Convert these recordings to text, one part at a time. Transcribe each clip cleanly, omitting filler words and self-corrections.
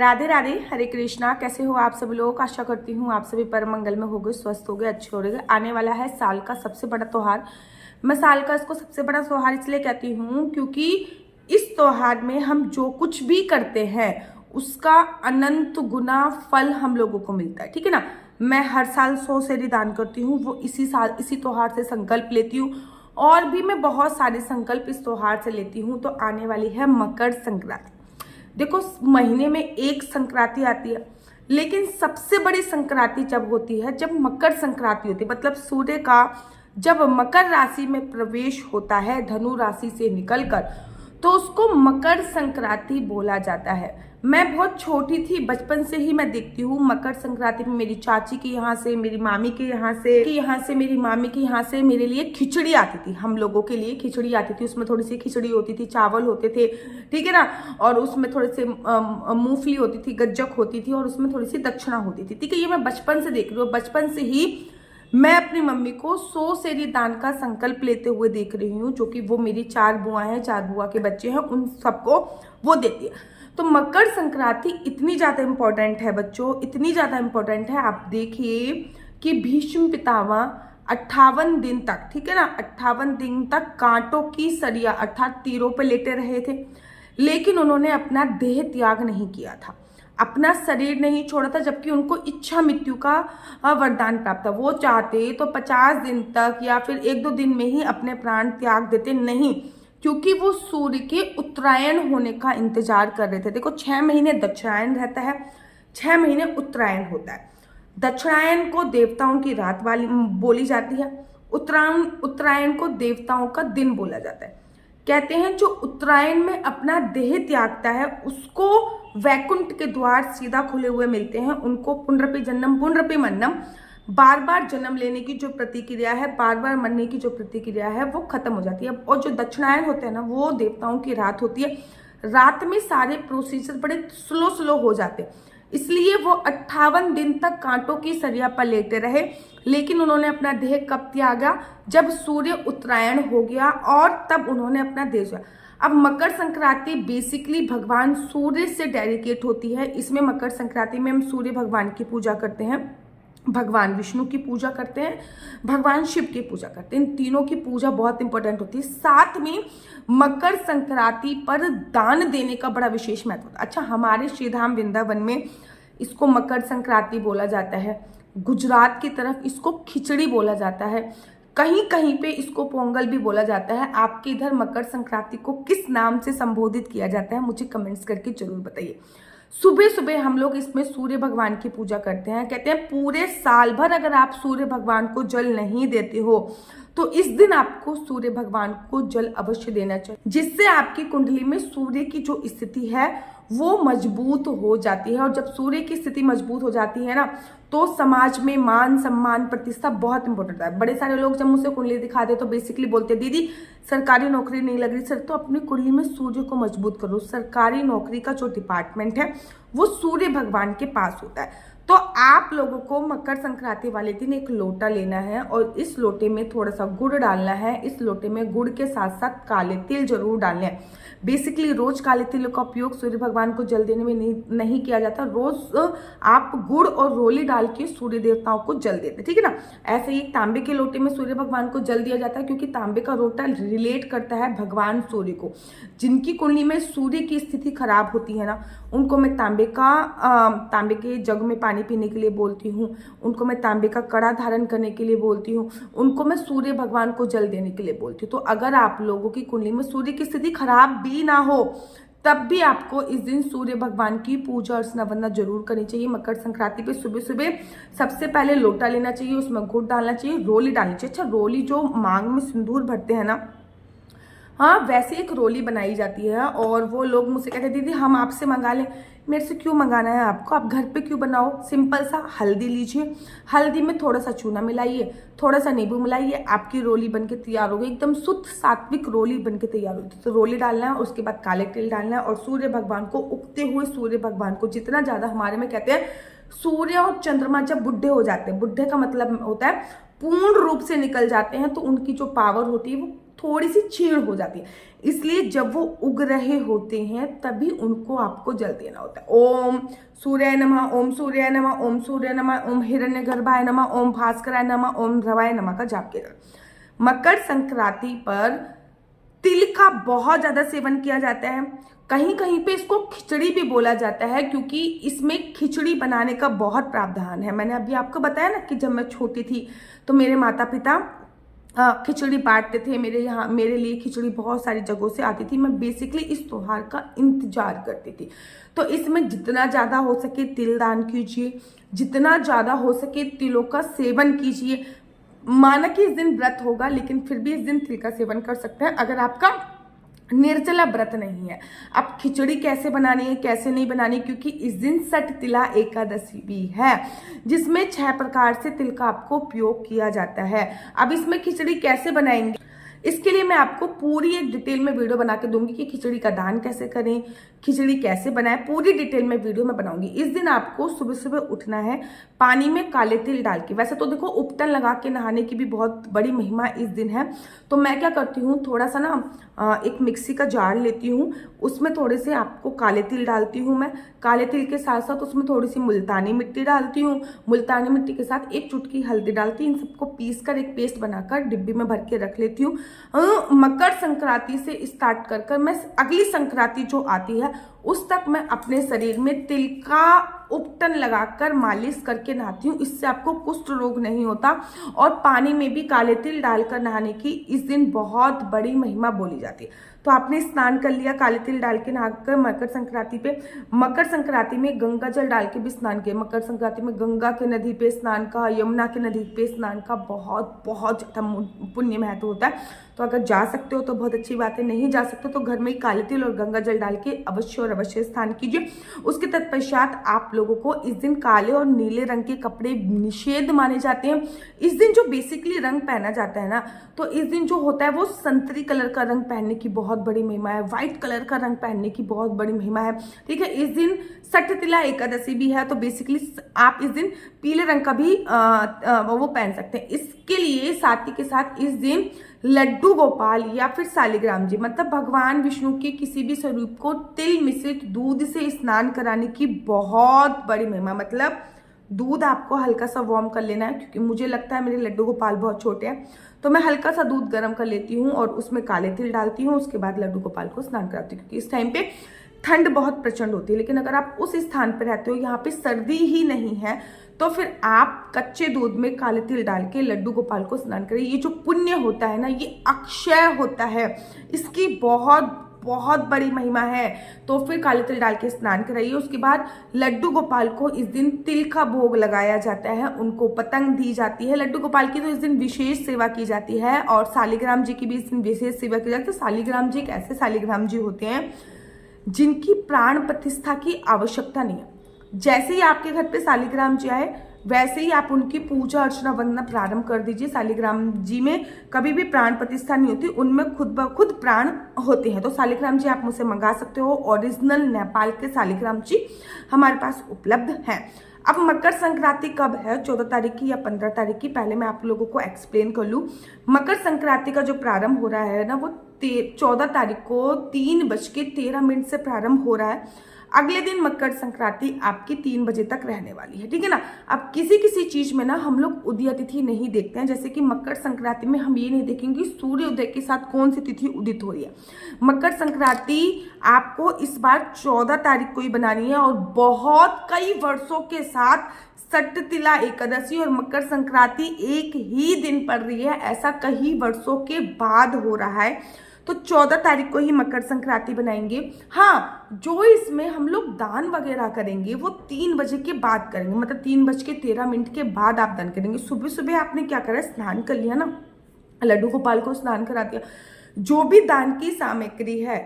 राधे राधे, हरे कृष्णा। कैसे हो आप सभी लोग? आशा करती हूँ आप सभी परम मंगल में हो गए, स्वस्थ हो गए, अच्छे हो गए। आने वाला है साल का सबसे बड़ा त्योहार। मैं साल का इसको सबसे बड़ा त्योहार इसलिए कहती हूँ क्योंकि इस त्योहार में हम जो कुछ भी करते हैं उसका अनंत गुना फल हम लोगों को मिलता है। ठीक है ना। मैं हर साल 100 सेरी दान करती हूँ, वो इसी साल इसी त्योहार से संकल्प लेती हूँ। और भी मैं बहुत सारे संकल्प इस त्योहार से लेती हूँ। तो आने वाली है मकर संक्रांति। देखो, महीने में एक संक्रांति आती है, लेकिन सबसे बड़ी संक्रांति जब होती है जब मकर संक्रांति होती है। मतलब सूर्य का जब मकर राशि में प्रवेश होता है धनु राशि से निकलकर, तो उसको मकर संक्रांति बोला जाता है। मैं बहुत छोटी थी, बचपन से ही मैं देखती हूँ मकर संक्रांति में मेरी चाची के यहाँ से, मेरी मामी के यहाँ से, मेरी मामी के यहाँ से मेरे लिए खिचड़ी आती थी। हम लोगों के लिए खिचड़ी आती थी, उसमें थोड़ी सी खिचड़ी होती थी, चावल होते थे, ठीक है ना। और उसमें थोड़े से मूंगफली होती थी, गज्जक होती थी, और उसमें थोड़ी सी दक्षिणा होती थी। ठीक है, ये मैं बचपन से देख रही हूँ। बचपन से ही मैं अपनी मम्मी को 100 सेरी दान का संकल्प लेते हुए देख रही हूँ, जो कि वो मेरी 4 बुआ हैं, 4 बुआ के बच्चे हैं, उन सबको वो देती है। तो मकर संक्रांति इतनी ज़्यादा इम्पोर्टेंट है बच्चों, इतनी ज़्यादा इम्पोर्टेंट है। आप देखिए कि भीष्म पितामह 58 दिन तक, ठीक है ना, 58 दिन तक कांटों की सरिया अर्थात तीरों पर लेटे रहे थे, लेकिन उन्होंने अपना देह त्याग नहीं किया था, अपना शरीर नहीं छोड़ा था, जबकि उनको इच्छा मृत्यु का वरदान प्राप्त था। वो चाहते तो 50 दिन तक या फिर 1-2 दिन में ही अपने प्राण त्याग देते, नहीं, क्योंकि वो सूर्य के उत्तरायण होने का इंतजार कर रहे थे। देखो, 6 महीने दक्षिणायन रहता है, 6 महीने उत्तरायण होता है। दक्षिणायन को देवताओं की रात वाली बोली जाती है, उत्तरायण को देवताओं का दिन बोला जाता है। कहते हैं जो उत्तरायण में अपना देह त्यागता है उसको वैकुंठ के द्वार सीधा खुले हुए मिलते हैं। उनको पुनरपि जन्म पुनरपि मन्नम, बार बार जन्म लेने की जो प्रतिक्रिया है, बार बार मरने की जो प्रतिक्रिया है, वो खत्म हो जाती है। और जो दक्षिणायन होते हैं ना, वो देवताओं की रात होती है। रात में सारे प्रोसीजर बड़े स्लो हो जाते हैं, इसलिए वो 58 दिन तक कांटों की सरिया पर लेटे रहे। लेकिन उन्होंने अपना देह कब त्यागा? जब सूर्य उत्तरायण हो गया, और तब उन्होंने अपना देह त्यागा। अब मकर संक्रांति बेसिकली भगवान सूर्य से डेडिकेट होती है। इसमें मकर संक्रांति में हम सूर्य भगवान की पूजा करते हैं, भगवान विष्णु की पूजा करते हैं, भगवान शिव की पूजा करते हैं। इन तीनों की पूजा बहुत इंपॉर्टेंट होती है। साथ में मकर संक्रांति पर दान देने का बड़ा विशेष महत्व होता है। अच्छा, हमारे श्रीधाम वृंदावन में इसको मकर संक्रांति बोला जाता है, गुजरात की तरफ इसको खिचड़ी बोला जाता है, कहीं कहीं पे इसको पोंगल भी बोला जाता है। आपके इधर मकर संक्रांति को किस नाम से संबोधित किया जाता है, मुझे कमेंट्स करके जरूर बताइए। सुबह सुबह हम लोग इसमें सूर्य भगवान की पूजा करते हैं। कहते हैं पूरे साल भर अगर आप सूर्य भगवान को जल नहीं देते हो तो इस दिन आपको सूर्य भगवान को जल अवश्य देना चाहिए, जिससे आपकी कुंडली में सूर्य की जो स्थिति है वो मजबूत हो जाती है। और जब सूर्य की स्थिति मजबूत हो जाती है ना, तो समाज में मान सम्मान प्रतिष्ठा बहुत इंपॉर्टेंट है। बड़े सारे लोग जब मुझसे कुंडली दिखाते तो बेसिकली बोलते, दीदी सरकारी नौकरी नहीं लग रही। सर, तो अपनी कुंडली में सूर्य को मजबूत करो। सरकारी नौकरी का जो डिपार्टमेंट है वो सूर्य भगवान के पास होता है। तो आप लोगों को मकर संक्रांति वाले दिन एक लोटा लेना है, और इस लोटे में थोड़ा सा गुड़ डालना है। इस लोटे में गुड़ के साथ साथ काले तिल जरूर डालने हैं। बेसिकली रोज काले तिल का उपयोग सूर्य भगवान को जल देने में नहीं किया जाता। रोज आप गुड़ और रोली डाल के सूर्य देवताओं को जल देते, ठीक है ना। ऐसे ही तांबे के लोटे में सूर्य भगवान को जल दिया जाता है, क्योंकि तांबे का लोटा रिलेट करता है भगवान सूर्य को। जिनकी कुंडली में सूर्य की स्थिति खराब होती है ना, उनको मैं तांबे के जग में पानी पीने के लिए बोलती हूँ, उनको मैं तांबे का कड़ा धारण करने के लिए बोलती हूँ, उनको मैं सूर्य भगवान को जल देने के लिए बोलती हूँ। तो अगर आप लोगों की कुंडली में सूर्य की स्थिति खराब भी ना हो, तब भी आपको इस दिन सूर्य भगवान की पूजा अर्चना वंदना जरूर करनी चाहिए। मकर संक्रांति पे सुबह सुबह सबसे पहले लोटा लेना चाहिए, उसमें गुड़ डालना चाहिए, रोली डालनी चाहिए। अच्छा, रोली जो मांग में सिंदूर भरते हैं ना, हाँ, वैसे एक रोली बनाई जाती है। और वो लोग मुझसे कहते हैं, दीदी हम आपसे मंगा लें। मेरे से क्यों मंगाना है आपको, आप घर पे क्यों बनाओ। सिंपल सा हल्दी लीजिए, हल्दी में थोड़ा सा चूना मिलाइए, थोड़ा सा नींबू मिलाइए, आपकी रोली बनके तैयार होगी। एकदम शुद्ध सात्विक रोली बनके तैयार होगी। तो रोली डालना है, उसके बाद काले तिल डालना है, और सूर्य भगवान को, उगते हुए सूर्य भगवान को, जितना ज्यादा हमारे में कहते हैं सूर्य और चंद्रमा जब बुढ़े हो जाते हैं, बुढ़े का मतलब होता है पूर्ण रूप से निकल जाते हैं, तो उनकी जो पावर होती है वो थोड़ी सी छीड़ हो जाती है। इसलिए जब वो उग रहे होते हैं तभी उनको आपको जल देना होता है। ओम सूर्याय नमः, ओम सूर्याय नमः, ओम सूर्याय नमः, ओम हिरण्यगर्भाय नमः, ओम भास्कराय नमः, ओम ध्रुवाय नमः का जाप किया। मकर संक्रांति पर तिल का बहुत ज्यादा सेवन किया जाता है। कहीं कहीं पे इसको खिचड़ी भी बोला जाता है, क्योंकि इसमें खिचड़ी बनाने का बहुत प्रावधान है। मैंने अभी आपको बताया ना कि जब मैं छोटी थी तो मेरे माता पिता खिचड़ी बांटते थे। मेरे लिए खिचड़ी बहुत सारी जगहों से आती थी। मैं बेसिकली इस त्योहार का इंतजार करती थी। तो इसमें जितना ज़्यादा हो सके तिल दान कीजिए, जितना ज़्यादा हो सके तिलों का सेवन कीजिए। माना कि इस दिन व्रत होगा, लेकिन फिर भी इस दिन तिल का सेवन कर सकते हैं अगर आपका निर्जला व्रत नहीं है। अब खिचड़ी कैसे बनानी है, कैसे नहीं बनानी, क्योंकि इस दिन सठ तिला एकादशी भी है, जिसमें 6 प्रकार से तिल का आपको उपयोग किया जाता है। अब इसमें खिचड़ी कैसे बनाएंगे, इसके लिए मैं आपको पूरी एक डिटेल में वीडियो बना के दूंगी कि खिचड़ी का दान कैसे करें, खिचड़ी कैसे बनाएं, पूरी डिटेल में वीडियो में बनाऊंगी। इस दिन आपको सुबह सुबह उठना है, पानी में काले तिल डाल के। वैसे तो देखो उपटन लगा के नहाने की भी बहुत बड़ी महिमा इस दिन है। तो मैं क्या करती हूँ, थोड़ा सा ना एक मिक्सी का जार लेती हूँ, उसमें थोड़े से आपको काले तिल डालती हूँ मैं। काले तिल के साथ साथ उसमें थोड़ी सी मुल्तानी मिट्टी डालती हूँ। मुल्तानी मिट्टी के साथ एक चुटकी हल्दी डालती हूँ। इन सबको पीस कर एक पेस्ट बनाकर डिब्बी में भर के रख लेती हूँ। मकर संक्रांति से स्टार्ट कर मैं अगली संक्रांति जो आती है उस तक मैं अपने शरीर में तिल का उपटन लगाकर मालिश करके नहाती हूँ। इससे आपको कुष्ठ रोग नहीं होता। और पानी में भी काले तिल डालकर नहाने की इस दिन बहुत बड़ी महिमा बोली जाती है। तो आपने स्नान कर लिया काले तिल डाल के नहाकर मकर संक्रांति पे। मकर संक्रांति में गंगा जल डाल के भी स्नान किया। मकर संक्रांति में गंगा के नदी पे स्नान का, यमुना के नदी पे स्नान का बहुत बहुत ज़्यादा पुण्य महत्व होता है। तो अगर जा सकते हो तो बहुत अच्छी बात है, नहीं जा सकते तो घर में ही काले तिल और गंगा जल डाल के अवश्य और अवश्य स्नान कीजिए। उसके तत्पश्चात आप लोगों को इस दिन काले और नीले रंग के कपड़े निषेध माने जाते हैं। इस दिन जो बेसिकली रंग पहना जाता है ना, तो इस दिन जो होता है वो संतरी कलर का रंग पहनने की बहुत बड़ी महिमा है, व्हाइट कलर का रंग पहनने की बहुत बड़ी महिमा है। ठीक है, इस दिन सठ तिला एकादशी भी है, तो बेसिकली आप इस दिन पीले रंग का भी वो पहन सकते हैं। इसके लिए साथ ही के साथ इस दिन लड्डू गोपाल या फिर सालिग्राम जी, मतलब भगवान विष्णु के किसी भी स्वरूप को तिल मिश्रित दूध से स्नान कराने की बहुत बड़ी महिमा। मतलब दूध आपको हल्का सा वार्म कर लेना है, क्योंकि मुझे लगता है मेरे लड्डू गोपाल बहुत छोटे हैं, तो मैं हल्का सा दूध गर्म कर लेती हूँ और उसमें काले तिल डालती हूँ। उसके बाद लड्डू गोपाल को स्नान कराती हूँ, क्योंकि इस टाइम पे ठंड बहुत प्रचंड होती है। लेकिन अगर आप उस स्थान पर रहते हो यहाँ पे सर्दी ही नहीं है, तो फिर आप कच्चे दूध में काले तिल डाल के लड्डू गोपाल को स्नान करें। ये जो पुण्य होता है ना, ये अक्षय होता है, इसकी बहुत बहुत बड़ी महिमा है। तो फिर काले तिल डाल के स्नान कराइए। उसके बाद लड्डू गोपाल को इस दिन तिल का भोग लगाया जाता है, उनको पतंग दी जाती है। लड्डू गोपाल की तो इस दिन विशेष सेवा की जाती है, और सालिग्राम जी की भी इस दिन विशेष सेवा की जाती है। सालिग्राम जी एक ऐसे सालिग्राम जी होते हैं जिनकी प्राण प्रतिष्ठा की आवश्यकता नहीं है। जैसे ही आपके घर पे सालिग्राम जी आए, वैसे ही आप उनकी पूजा अर्चना वंदना प्रारंभ कर दीजिए। सालिग्राम जी में कभी भी प्राण प्रतिष्ठा नहीं होती, उनमें खुद ब खुद प्राण होते हैं। तो सालिग्राम जी आप मुझसे मंगा सकते हो। ओरिजिनल नेपाल के सालिग्राम जी हमारे पास उपलब्ध हैं। अब मकर संक्रांति कब है, 14 तारीख की या 15 तारीख की, पहले मैं आप लोगों को एक्सप्लेन कर लूँ। मकर संक्रांति का जो प्रारंभ हो रहा है ना, वो 14 तारीख को 3:13 से प्रारंभ हो रहा है। अगले दिन मकर संक्रांति आपकी 3 बजे तक रहने वाली है। ठीक है ना। अब किसी किसी चीज में ना हम लोग उदय तिथि नहीं देखते हैं। जैसे कि मकर संक्रांति में हम ये नहीं देखेंगे सूर्य उदय के साथ कौन सी तिथि उदित हो रही है। मकर संक्रांति आपको इस बार 14 तारीख को ही बनानी है, और बहुत कई वर्षों के साथ सठ तिला एकादशी और मकर संक्रांति एक ही दिन पड़ रही है। ऐसा कई वर्षों के बाद हो रहा है। तो 14 तारीख को ही मकर संक्रांति बनाएंगे। हाँ, जो इसमें हम लोग दान वगैरह करेंगे वो 3 बजे के बाद करेंगे, मतलब 3:13 के बाद आप दान करेंगे। सुबह सुबह आपने क्या करा, स्नान कर लिया ना, लड्डू गोपाल को स्नान करा दिया। जो भी दान की सामग्री है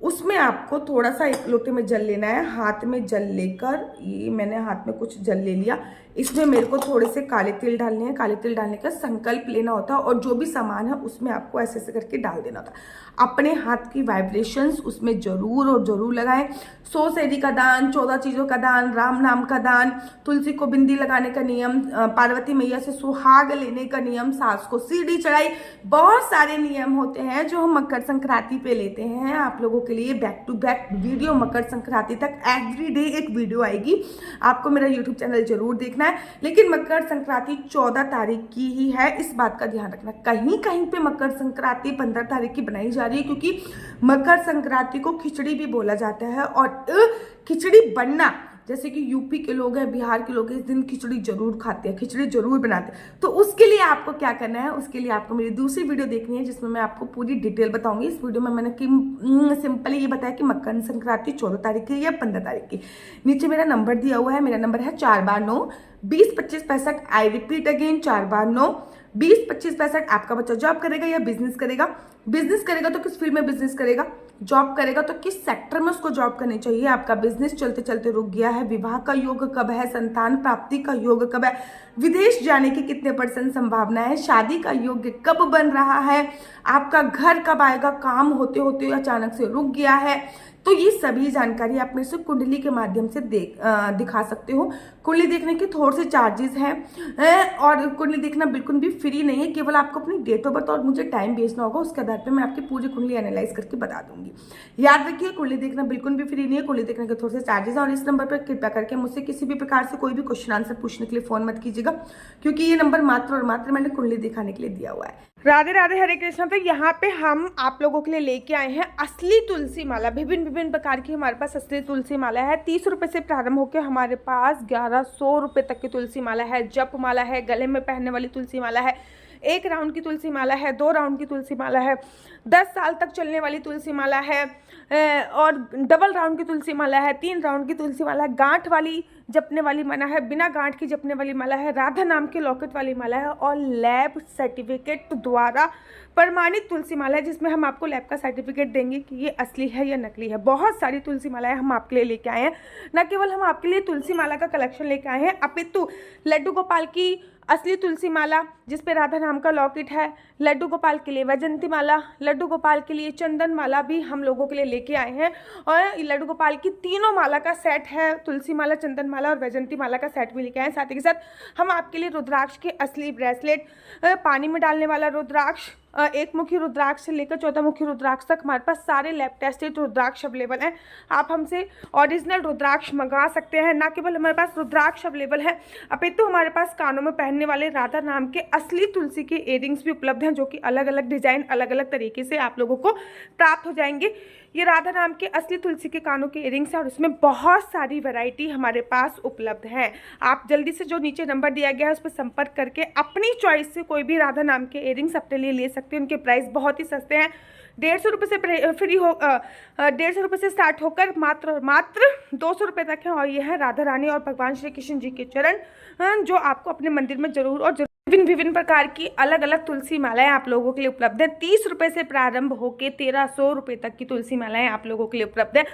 उसमें आपको थोड़ा सा एक लोटे में जल लेना है। हाथ में जल लेकर, ये मैंने हाथ में कुछ जल ले लिया, इसमें मेरे को थोड़े से काले तिल डालने हैं। काले तिल डालने का संकल्प लेना होता है और जो भी सामान है उसमें आपको ऐसे ऐसे करके डाल देना होता है। अपने हाथ की वाइब्रेशंस उसमें जरूर और जरूर लगाएं। 100 सेरी का दान, 14 चीजों का दान, राम नाम का दान, तुलसी को बिंदी लगाने का नियम, पार्वती मैया से सुहाग लेने का नियम, सास को सीढ़ी चढ़ाई, बहुत सारे नियम होते हैं जो हम मकर संक्रांति पे लेते हैं। आप लोगों के लिए back to back video Makar Sankranti तक एवरीडे एक वीडियो आएगी, आपको मेरा यूट्यूब चैनल जरूर देखना है। लेकिन मकर संक्रांति 14 तारीख की ही है, इस बात का ध्यान रखना। कहीं कहीं पे मकर संक्रांति 15 तारीख की बनाई जा रही है, क्योंकि मकर संक्रांति को खिचड़ी भी बोला जाता है। और खिचड़ी बनना, जैसे कि यूपी के लोग हैं, बिहार के लोग हैं, इस दिन खिचड़ी जरूर खाते हैं, खिचड़ी जरूर बनाते हैं। तो उसके लिए आपको क्या करना है, उसके लिए आपको मेरी दूसरी वीडियो देखनी है जिसमें मैं आपको पूरी डिटेल बताऊंगी। इस वीडियो में मैंने सिंपली ये बताया कि मकर संक्रांति 14 तारीख की या 15 तारीख की। नीचे मेरा नंबर दिया हुआ है, मेरा नंबर है 4/9 20 25 65। I repeat again, 4/9 20 25 65। आपका बच्चा जॉब करेगा या बिजनेस करेगा? बिजनेस करेगा तो किस फील्ड में बिजनेस करेगा? जॉब करेगा तो किस सेक्टर में उसको जॉब करनी चाहिए? आपका बिजनेस चलते चलते रुक गया है, विवाह का योग कब है, संतान प्राप्ति का योग कब है, विदेश जाने की कितने % संभावना है, शादी का योग कब बन रहा है, आपका घर कब आएगा, काम होते होते अचानक से रुक गया है, तो ये सभी जानकारी आप मेरे से कुंडली के माध्यम से दिखा सकते हो। कुंडली देखने के थोड़े से चार्जेस हैं और कुंडली देखना बिल्कुल भी फ्री नहीं है। केवल आपको अपनी डेट ऑफ बर्थ और मुझे टाइम भेजना होगा, उसके आधार पे मैं आपकी पूरी कुंडली एनालाइज करके बता दूंगी। याद रखिए, कुंडली देखना बिल्कुल भी फ्री नहीं है। कुंडली देखने के थोड़े से चार्जेस हैं और इस नंबर पर कृपया करके मुझसे किसी भी प्रकार से कोई भी क्वेश्चन आंसर पूछने के लिए फोन मत कीजिएगा, क्योंकि ये नंबर मात्र और मात्र मैंने कुंडली दिखाने के लिए दिया हुआ है। राधे राधे, हरे कृष्णा। तो यहाँ पे हम आप लोगों के लिए लेके आए हैं असली तुलसी माला। विभिन्न विभिन्न प्रकार की हमारे पास असली तुलसी माला है। 30 रुपए से प्रारंभ होकर हमारे पास 1100 रुपए तक की तुलसी माला है। जप माला है, गले में पहनने वाली तुलसी माला है, 1 राउंड की तुलसी माला है, 2 राउंड की तुलसी माला है, 10 साल तक चलने वाली तुलसी माला है और डबल राउंड की तुलसी माला है, 3 राउंड की तुलसी माला है, गांठ वाली जपने वाली माला है, बिना गांठ की जपने वाली माला है, राधा नाम के लॉकेट वाली माला है और लैब सर्टिफिकेट द्वारा प्रमाणित तुलसी माला है, जिसमें हम आपको लैब का सर्टिफिकेट देंगे कि ये असली है या नकली है। बहुत सारी तुलसी मालाएं हम आपके लिए लेके आए हैं। न केवल हम आपके लिए तुलसी माला का कलेक्शन लेके आए हैं, अपितु लड्डू गोपाल की असली तुलसी माला जिसपे राधा नाम का लॉकेट है, लड्डू गोपाल के लिए वैजंती माला, लड्डू गोपाल के लिए चंदन माला भी हम लोगों के लिए लेके आए हैं। और लड्डू गोपाल की तीनों माला का सेट है, तुलसी माला, चंदन माला और वैजंती माला का सेट भी लेके आए हैं। साथ ही के साथ हम आपके लिए रुद्राक्ष के असली ब्रेसलेट, पानी में डालने वाला रुद्राक्ष, 1 मुखी रुद्राक्ष से लेकर 14 मुखी रुद्राक्ष तक हमारे पास सारे लैब टेस्टेड रुद्राक्ष अवेलेबल हैं। आप हमसे ओरिजिनल रुद्राक्ष मंगा सकते हैं। ना केवल हमारे पास रुद्राक्ष अवेलेबल है, अपितु हमारे पास कानों में पहनने वाले राधा नाम के असली तुलसी के इयरिंग्स भी उपलब्ध हैं, जो कि अलग अलग डिजाइन, अलग अलग तरीके से आप लोगों को प्राप्त हो जाएंगे। ये राधा नाम के असली तुलसी के कानों के इयरिंग्स हैं और उसमें बहुत सारी वैरायटी हमारे पास उपलब्ध है। आप जल्दी से जो नीचे नंबर दिया गया है उस पर संपर्क करके अपनी चॉइस से कोई भी राधा नाम के इयरिंग्स अपने लिए ले सकते हैं। उनके प्राइस बहुत ही सस्ते हैं। 150 रुपये से फ्री हो 150 रुपये से स्टार्ट होकर मात्र 200 रुपये तक है। और ये है राधा रानी और भगवान श्री कृष्ण जी के चरण, जो आपको अपने मंदिर में जरूर और जरूर विभिन्न प्रकार की अलग अलग तुलसी मालाएं आप लोगों के लिए उपलब्ध है। 30 रुपये से प्रारंभ होकर 1300 रुपये तक की तुलसी मालाएं आप लोगों के लिए उपलब्ध है।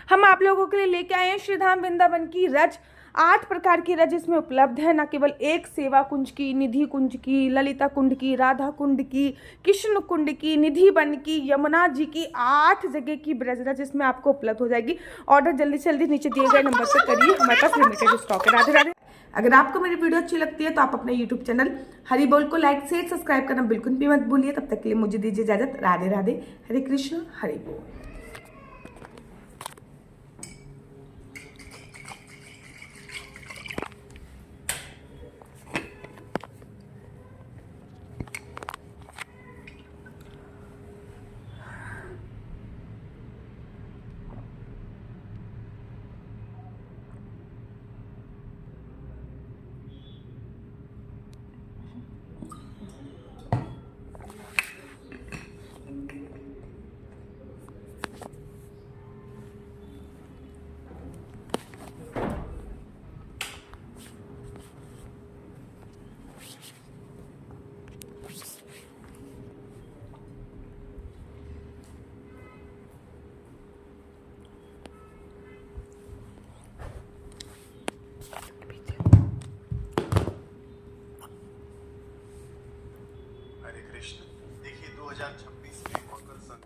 हम आप लोगों के लिए लेके आए हैं श्रीधाम वृंदावन की रज। 8 प्रकार की रज इसमें उपलब्ध है, न केवल एक सेवा कुंज की, निधि कुंज की, ललिता कुंड की, राधा कुंड की, कृष्ण कुंड की, निधि वन की, यमुना जी की, 8 जगह की ब्रज रज इसमें आपको उपलब्ध हो जाएगी। ऑर्डर जल्दी से जल्दी नीचे दिए गए नंबर पर करिए, हमारे पास लिमिटेड स्टॉक है। राधे राधे। अगर आपको मेरी वीडियो अच्छी लगती है तो आप अपने यूट्यूब चैनल हरि बोल को लाइक शेयर सब्सक्राइब करना बिल्कुल भी मत भूलिए। तब तक के लिए मुझे दीजिए इजाजत। राधे राधे, हरे कृष्ण, हरि बोल।